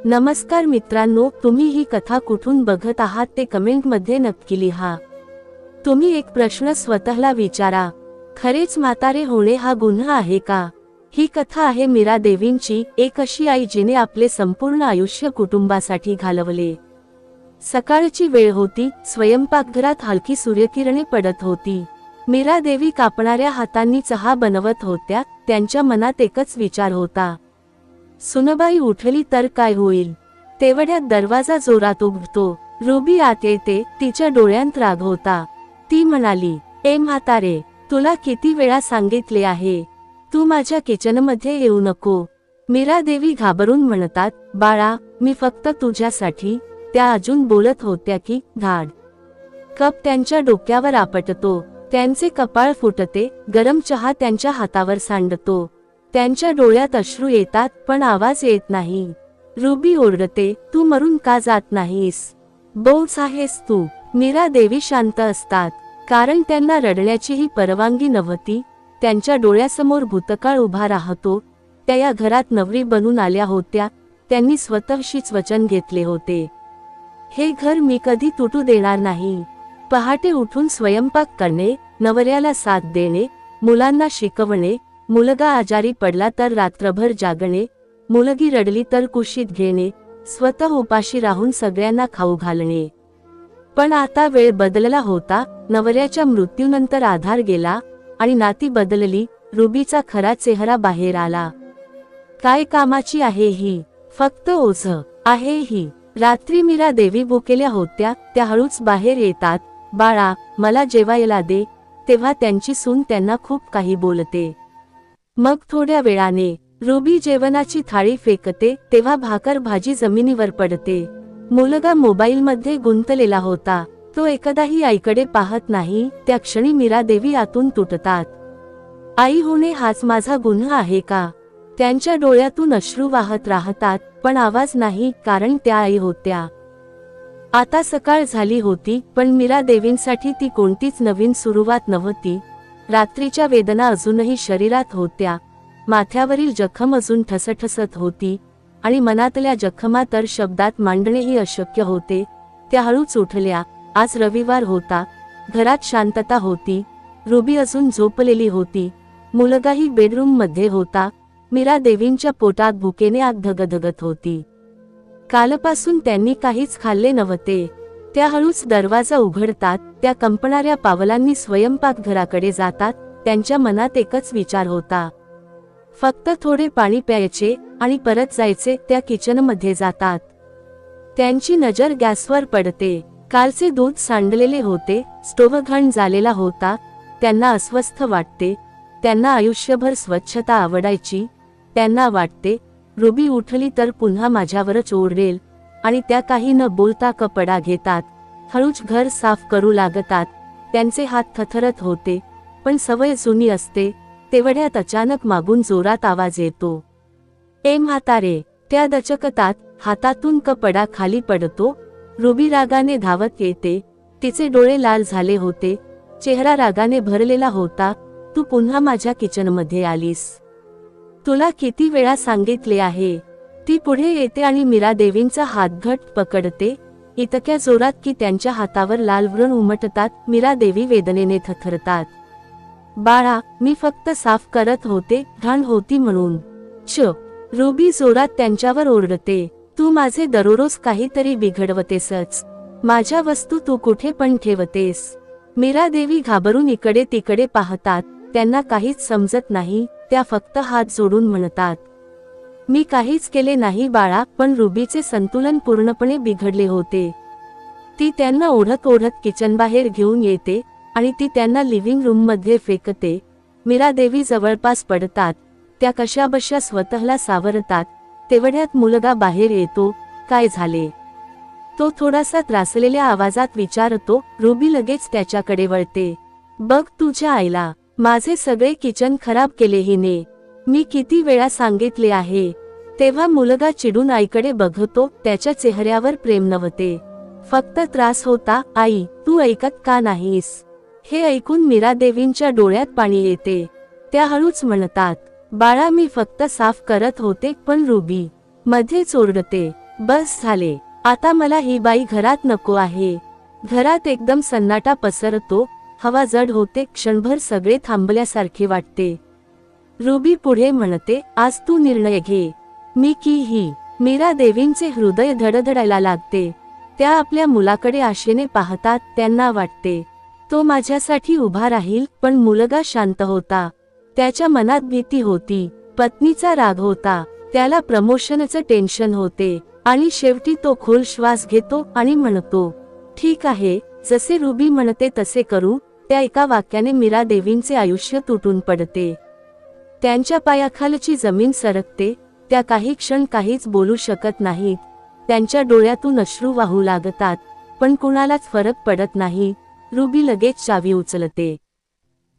नमस्कार मित्रांनो, तुम्ही ही कथा कुठून बघत आहात ते कमेंटमध्ये नक्की लिहा। तुम्ही एक प्रश्न स्वतःला विचारा, खरेच म्हातारे होणे हा गुन्हा आहे का? ही कथा आहे मीरा देवींची, एक अशी आई जिने आपले संपूर्ण आयुष्य कुटुंबासाठी घालवले। सकाळची वेळ होती, स्वयंपाकघरात हलकी सूर्यकिरणे पडत होती। मीरा देवी कापणाऱ्या हातांनी चहा बनवत होत्या। त्यांच्या मनात एकच विचार होता, सुनबाई उठली तर काय होईल? तेवढ्यात दरवाजा जोरात उघडतो। रुबी आत येते, तिच्या डोळ्यांत राग होता। ती म्हणाली, ए म्हातारे, तुला किती वेळा सांगितले आहे, तू माझ्या किचनमध्ये येऊ नको। मीरा देवी घाबरून म्हणतात, बाळा, मी फक्त तुझ्यासाठी। त्या अजून बोलत होत्या की धाड कप त्यांच्या डोक्यावर आपटतो, त्यांचे कपाळ फुटते, गरम चहा त्यांच्या हातावर सांडतो। त्यांच्या डोळ्यात अश्रू येतात पण आवाज येत नाही। रुबी ओरडते, तू मरून का जात नाहीस? बोच आहेस तू। मीरा देवी शांत असतात, कारण त्यांना रडण्याचीही परवानगी नव्हती। त्यांच्या डोळ्यासमोर भूतकाळ उभा राहतो। त्या या घरात नवरी बनून आल्या होत्या। त्यांनी स्वतःशीच वचन घेतले होते, हे घर मी कधी तुटू देणार नाही। पहाटे उठून स्वयंपाक करणे, नवऱ्याला साथ देणे, मुलांना शिकवणे, मुलगा आजारी पडला तर रात्रभर जागणे, मुलगी रडली तर कुशीत घेणे, स्वतः उपाशी राहून सगळ्यांना खाऊ घालणे। पण आता वेळ बदलला होता। नवऱ्याच्या मृत्यूनंतर आधार गेला आणि नाती बदलली। रुबीचा खरा चेहरा बाहेर आला। काय कामाची आहे ही? फक्त ओझं आहे ही। रात्री मीरा देवी भुकेल्या होत्या। त्या हळूच बाहेर येतात, बाळा, मला जेवायला दे। तेव्हा त्यांची सून त्यांना खूप काही बोलते। मग थोड्या वेळाने रुबी जेवणाची थाळी फेकते, तेव्हा भाकर भाजी जमिनीवर पडते। मुलगा मोबाईलमध्ये गुंतलेला होता, तो एकदाही आईकडे पाहत नाही। त्या क्षणी मीरा देवी आतून तुटतात। आई होणे हाच माझा गुन्हा आहे का? त्यांच्या डोळ्यातून अश्रू वाहत राहतात, पण आवाज नाही, कारण त्या आई होत्या। आता सकाळ झाली होती, पण मीरा देवींसाठी ती कोणतीच नवीन सुरुवात नव्हती। रात्रीच्या वेदना अजूनही शरीरात होत्या, माथ्यावरील जखम अजून ठसठसत होती, आणि मनातल्या जखमा तर शब्दात मांडणेही अशक्य होते। त्या हळूच उठल्या। आज रविवार होता, घरात शांतता होती। रुबी अजून झोपलेली होती, मुलगाही बेडरूम मध्ये होता। मीरा देवींच्या पोटात भुकेने आग धगधगत होती। कालपासून त्यांनी काहीच खाल्ले नव्हते। त्या हळूच दरवाजा उघडतात। त्या कंपणाऱ्या पावलांनी स्वयंपाकघराकडे जातात। त्यांच्या मनात एकच विचार होता, फक्त थोडे पाणी प्यायचे आणि परत जायचे। त्या किचनमध्ये जातात। त्यांची नजर गॅसवर पडते। कालचे दूध सांडलेले होते, स्टोव्ह घाण झालेला होता। त्यांना अस्वस्थ वाटते। त्यांना आयुष्यभर स्वच्छता आवडायची। त्यांना वाटते, रुबी उठली तर पुन्हा माझ्यावरच ओरडेल। आणि त्या काही न बोलता कपडा घेतात, हळूच घर साफ करू लागतात। त्यांचे हात थरथरत होते, पण सवय जुनी असते। तेवढ्यात अचानक मागून जोरात आवाज येतो, ए म्हातारे! त्या दचकतात, हातातून कपडा खाली पडतो। रुबी रागाने धावत येते। तिचे डोळे लाल झाले होते, चेहरा रागाने भरलेला होता। तू पुन्हा माझ्या किचनमध्ये आलीस, तुला किती वेळा सांगितले आहे? ती पुढे येते आणि मीरा देवींचा हात घट्ट पकडते, इतक्या जोरात की त्यांच्या हातावर लाल व्रण उमटतात। मीरा देवी वेदनेने थरथरतात। बाळा, मी फक्त साफ करत होते, घाण होती म्हणून। रुबी जोरात त्यांच्यावर ओरडते, तू माझे दररोज काहीतरी बिघडवतेसच। माझ्या वस्तू तू कुठे पण ठेवतेस। मीरा देवी घाबरून इकडे तिकडे पाहतात। त्यांना काहीच समजत नाही। त्या फक्त हात जोडून म्हणतात, मी काहीच केले नाही बाळा। पण रुबीचे संतुलन पूर्णपणे बिघडले होते। ती त्यांना ओढत ओढत किचन बाहेर घेऊन येते आणि ती त्यांना लिव्हिंग रूम मध्ये फेकते। मीरा देवी जवळपास पडतात। त्या कशाबशा स्वतःला सावरतात। तेवढ्यात मुलगा बाहेर येतो, काय झाले? तो थोडासा त्रासलेल्या आवाजात विचारतो। रुबी लगेच त्याच्याकडे वळते, बघ तुझ्या आईला, माझे सगळे किचन खराब केले हिने। मी किती वेळा सांगितले आहे? तेव्हा मुलगा चिडून आईकडे बघतो। त्याच्या चेहऱ्यावर प्रेम नव्हते, फक्त त्रास होता। आई, तू ऐकत का नाहीस? हे ऐकून मीरा देवींच्या डोळ्यात पाणी येते। त्या हळूच म्हणतात, बाळा, मी फक्त साफ करत होते। पण रुबी मध्येच ओरडते, बस झाले, आता मला ही बाई घरात नको आहे. घरात एकदम सन्नाटा पसरतो, हवा जड होते, क्षणभर सगळे थांबल्यासारखे वाटते. रुबी पुढे म्हणते, आज तू निर्णय घे. मी की ही. मीरा देवींचे हृदय धडधडायला लागते. त्या आपल्या मुलाकडे आशेने पाहतात. त्यांना वाटते तो माझ्यासाठी उभा राहील. पण मुलगा शांत होता. त्याच्या मनात भीती होती, पत्नीचा राग होता, त्याला प्रमोशनचं टेन्शन होते. आणि शेवटी तो खोल श्वास घेतो आणि म्हणतो, ठीक आहे, जसे रुबी म्हणते तसे करू. त्या एका वाक्याने मीरा देवींचे आयुष्य तुटून पडते. त्यांच्या पायाखालची जमीन सरकते. त्या काही क्षण काहीच बोलू शकत नाहीत. त्यांच्या डोळ्यातून अश्रू वाहू लागतात, पण कुणालाच फरक पडत नाही. रुबी लगेच चावी उचलते.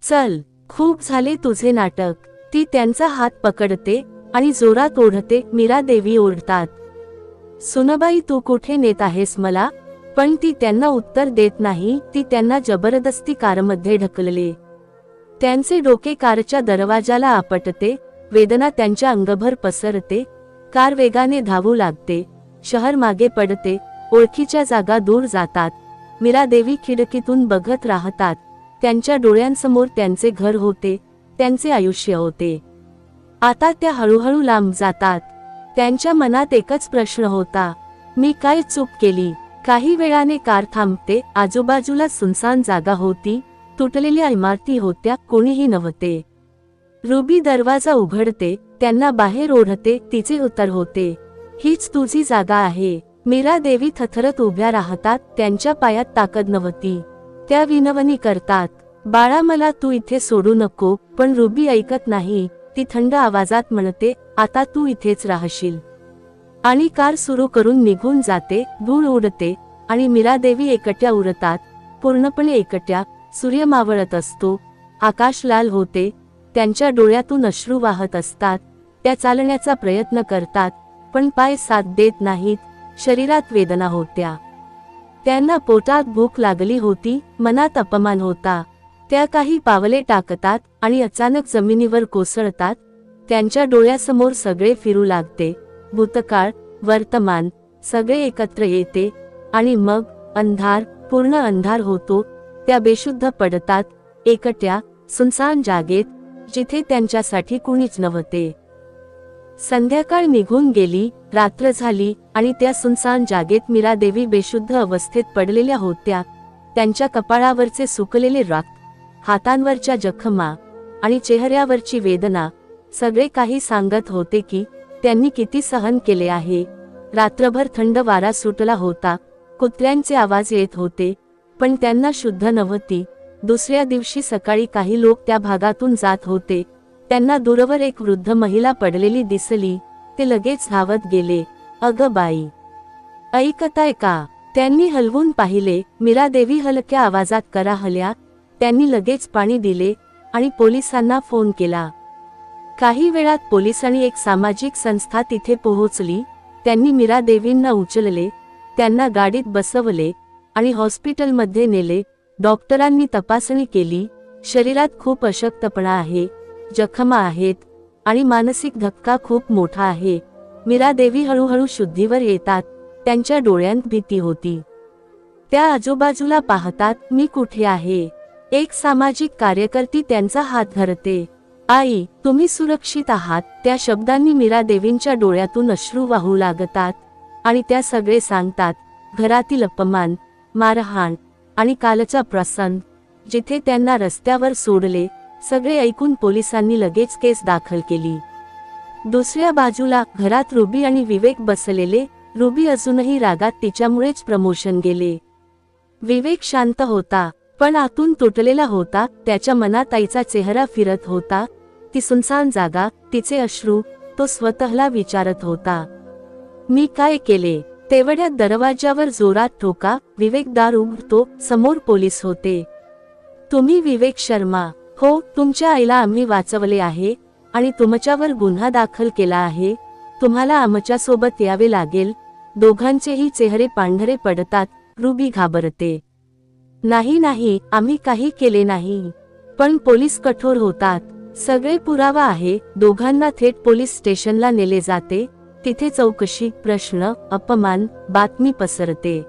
चल, खूप झाले तुझे नाटक. ती त्यांचा हात पकडते आणि जोरात ओढते. मीरा देवी ओरडतात, सुनबाई तू कुठे नेत आहेस मला? पण ती त्यांना उत्तर देत नाही. ती त्यांना जबरदस्ती कारमध्ये ढकलले. त्यांचे डोके कारच्या दरवाजाला आपटते. वेदना त्यांच्या अंगभर पसरते. कार वेगाने धावू लागते. शहर मागे पडते. ओळखीच्या जागा दूर जातात. मीरा देवी खिडकीतून बघत राहतात. त्यांच्या डोळ्यांसमोर त्यांचे घर होते, त्यांचे आयुष्य होते. आता त्या हळूहळू लांब जातात. त्यांच्या मनात एकच प्रश्न होता, मी काय चूक केली? काही वेळाने कार थांबते. आजूबाजूला सुनसान जागा होती. तुटलेल्या इमारती होत्या. कोणीही नव्हते. रुबी दरवाजा उघडते. त्यांना बाहेर ओढते. तिचे उत्तर होते, हीच तुझी जागा आहे. मीरा देवी थरथरत उभ्या राहतात. त्यांच्या पायात ताकद नव्हती. त्या विनवणी करतात, बाळा मला तू इथे सोडू नको. पण रुबी ऐकत नाही. ती थंड आवाजात म्हणते, आता तू इथेच राहशील. आणि कार सुरू करून निघून जाते. धूळ उडते आणि मीरा देवी एकट्या उरतात, पूर्णपणे एकट्या. सूर्य मावळत असतो. आकाश लाल होते. त्यांच्या डोळ्यातून अश्रू वाहत असतात. त्या चालण्याचा प्रयत्न करतात, पण पाय साथ देत नाहीत. शरीरात वेदना होत्या. त्यांना पोटात भूक लागली होती. मनात अपमान होता. त्या काही पावले टाकतात आणि अचानक जमिनीवर कोसळतात. त्यांच्या डोळ्यासमोर सगळे फिरू लागते. भूतकाळ, वर्तमान सगळे एकत्र येते. आणि मग अंधार, पूर्ण अंधार होतो. त्या बेशुद्ध पडतात, एकट्या, सुनसान जागेत, जिथे त्यांच्यासाठी कुणीच नव्हते. संध्याकाळ निघून गेली. रात्र झाली आणि त्या सुनसान जागेत मीरा देवी बेशुद्ध अवस्थेत पडलेल्या होत्या. त्यांच्या कपाळावरचे सुकलेले रक्त, हातांवरच्या जखमा आणि चेहऱ्यावरची वेदना सगळे काही सांगत होते की त्यांनी किती सहन केले आहे. रात्रभर थंड वारा सुटला होता. कुत्र्यांचे आवाज येत होते, पण त्यांना शुद्ध नव्हती. दुसऱ्या दिवशी सकाळी काही लोक त्या भागातून जात होते. त्यांना दूरवर एक वृद्ध महिला पडलेली दिसली. ते लगेच धावत गेले. अगं बाई, ऐकताय का? त्यांनी हलवून पाहिले. मीरा देवी हलक्या आवाजात कराहल्या. त्यांनी लगेच पाणी दिले आणि पोलिसांना फोन केला. काही वेळात पोलिसांनी एक सामाजिक संस्था तिथे पोहोचली. त्यांनी मीरा देवींना उचलले. त्यांना गाडीत बसवले आणि हॉस्पिटलमध्ये नेले. डॉक्टरांनी तपासणी केली. शरीरात खूप अशक्तपणा आहे, जखमा आहेत आणि मानसिक धक्का खूप मोठा आहे. मीरा देवी हळूहळू शुद्धीवर येतात. त्यांच्या डोळ्यांत भीती होती. त्या आजूबाजूला पाहतात, मी कुठे आहे? एक सामाजिक कार्यकर्ती त्यांचा हात धरते. आई, तुम्ही सुरक्षित आहात. त्या शब्दांनी मीरा देवींच्या डोळ्यातून अश्रू वाहू लागतात. आणि त्या सगळे सांगतात, घरातील अपमान, मारहाण आणि कालचा प्रसंग, जिथे त्यांना रस्त्यावर सोडले, सगळे ऐकून पोलिसांनी लगेच केस दाखल केली. दुसऱ्या बाजूला घरात रुबी आणि विवेक बसलेले. रुबी अजूनही रागात, तिच्यामुळेच प्रमोशन गेले. विवेक शांत होता, पण आतून तुटलेला होता. त्याच्या मनात आईचा चेहरा फिरत होता. ती सुनसान जागा, तिचे अश्रू. तो स्वतःला विचारत होता, मी काय केले? तेवढ्यात दरवाजावर जोरात ठोका. विवेक दार उघडतो. समोर पोलीस होते. तुम्ही विवेक शर्मा? हो, तुमच्या आईला आम्ही वाचवले आहे आणि तुमच्यावर गुन्हा दाखल केला आहे. तुम्हाला आमच्या सोबत यावे लागेल. दोघांचेही चेहरे पांढरे पडतात. रुबी घाबरते. नाही नाही, आम्ही काही केले नाही. पण पोलीस कठोर होतात. सगळे पुरावा आहे. दोघांना थेट पोलीस स्टेशनला नेले जाते. तिथे चौकशी, प्रश्न, अपमान, बातमी पसरते.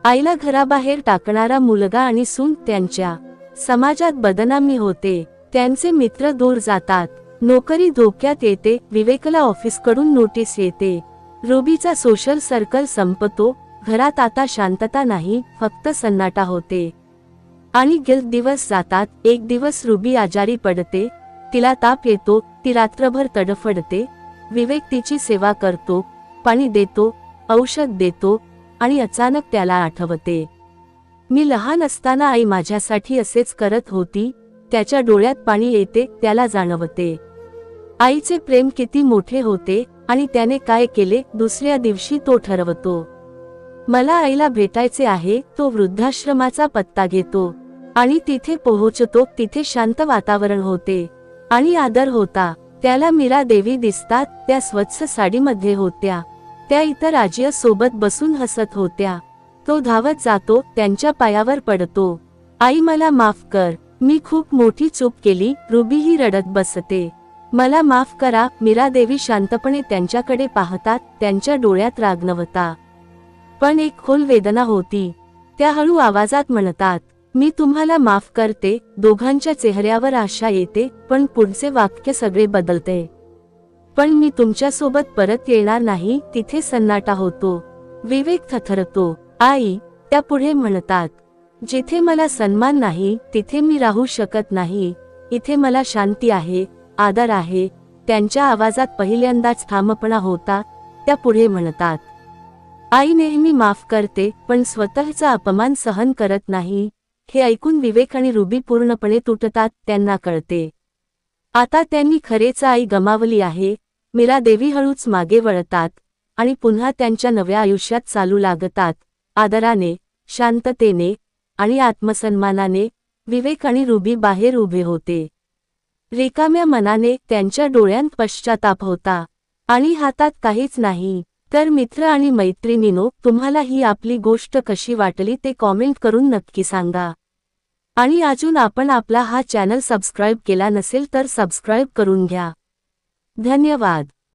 आईला घराबाहेर टाकणारा मुलगा आणि सून त्यांच्या समाजात बदनामी होते. त्यांचे मित्र दूर जातात. नोकरी धोक्यात येते. विवेकला ऑफिसकडून नोटीस येते. रुबीचा सोशल सर्कल संपतो. घरात आता शांतता नाही, फक्त सन्नाटा होते. आणि दिवस जातात. एक दिवस रुबी आजारी पडते. तिला ताप येतो. ती रात्रभर तडफडते. विवेक तिची सेवा करतो, पाणी देतो, औषध देतो आणि अचानक त्याला आठवते, मी लहान असताना आई माझ्यासाठी असेच करत होती. त्याच्या डोळ्यात पाणी येते. त्याला जाणवते आईचे प्रेम किती मोठे होते आणि त्याने काय केले. दुसऱ्या दिवशी तो ठरवतो, मला आईला भेटायचे आहे. तो वृद्धाश्रमाचा पत्ता घेतो आणि तिथे पोहोचतो. तिथे शांत वातावरण होते आणि आदर होता. त्याला मीरा देवी दिसतात. त्या स्वच्छ साडीमध्ये होत्या. त्या इतर आजी सोबत बसून हसत होत्या. तो धावत जातो. त्यांच्या पायावर पडतो. आई, मला माफ कर. मी खूप मोठी चूक केली. रुबीही रडत बसते. मला माफ करा. मीरा देवी शांतपणे त्यांच्याकडे पाहतात. त्यांच्या डोळ्यात राग नव्हता, पण एक खोल वेदना होती. त्या हळू आवाजात म्हणतात, मी तुम्हाला माफ करते. दोघांच्या चेहऱ्यावर आशा येते, पण पुढचे वाक्य सगळे बदलते. पण मी तुमच्यासोबत परत येणार नाही. तिथे सन्नाटा होतो. विवेक थरथरतो. आई, त्या पुढे म्हणतात, जिथे मला सन्मान नाही तिथे मी राहू शकत नाही. इथे मला शांती आहे, आदर आहे. त्यांच्या आवाजात पहिल्यांदाच ठामपणा होता. त्या पुढे म्हणतात, आई नेहमी माफ करते, पण स्वतःचा अपमान सहन करत नाही. हे ऐकून विवेक आणि रुबी पूर्णपणे तुटतात. त्यांना कळते, आता त्यांनी खरेच आई गमावली आहे. मीरा देवी हळूच मागे वळतात आणि पुन्हा त्यांच्या नव्या आयुष्यात चालू लागतात. आदराने, शांततेने आणि आत्मसन्मानाने. विवेक आणि रुबी बाहेर उभे होते, रिकाम्या मनाने. त्यांच्या डोळ्यांत पश्चाताप होता आणि हातात काहीच नाही. तर मित्र आणि मैत्रिणींनो, तुम्हाला ही आपली गोष्ट कशी वाटली ते कॉमेंट करून नक्की सांगा. आणि अजून आपण आपला हा चॅनल सबस्क्राईब केला नसेल तर सबस्क्राईब करून घ्या. धन्यवाद.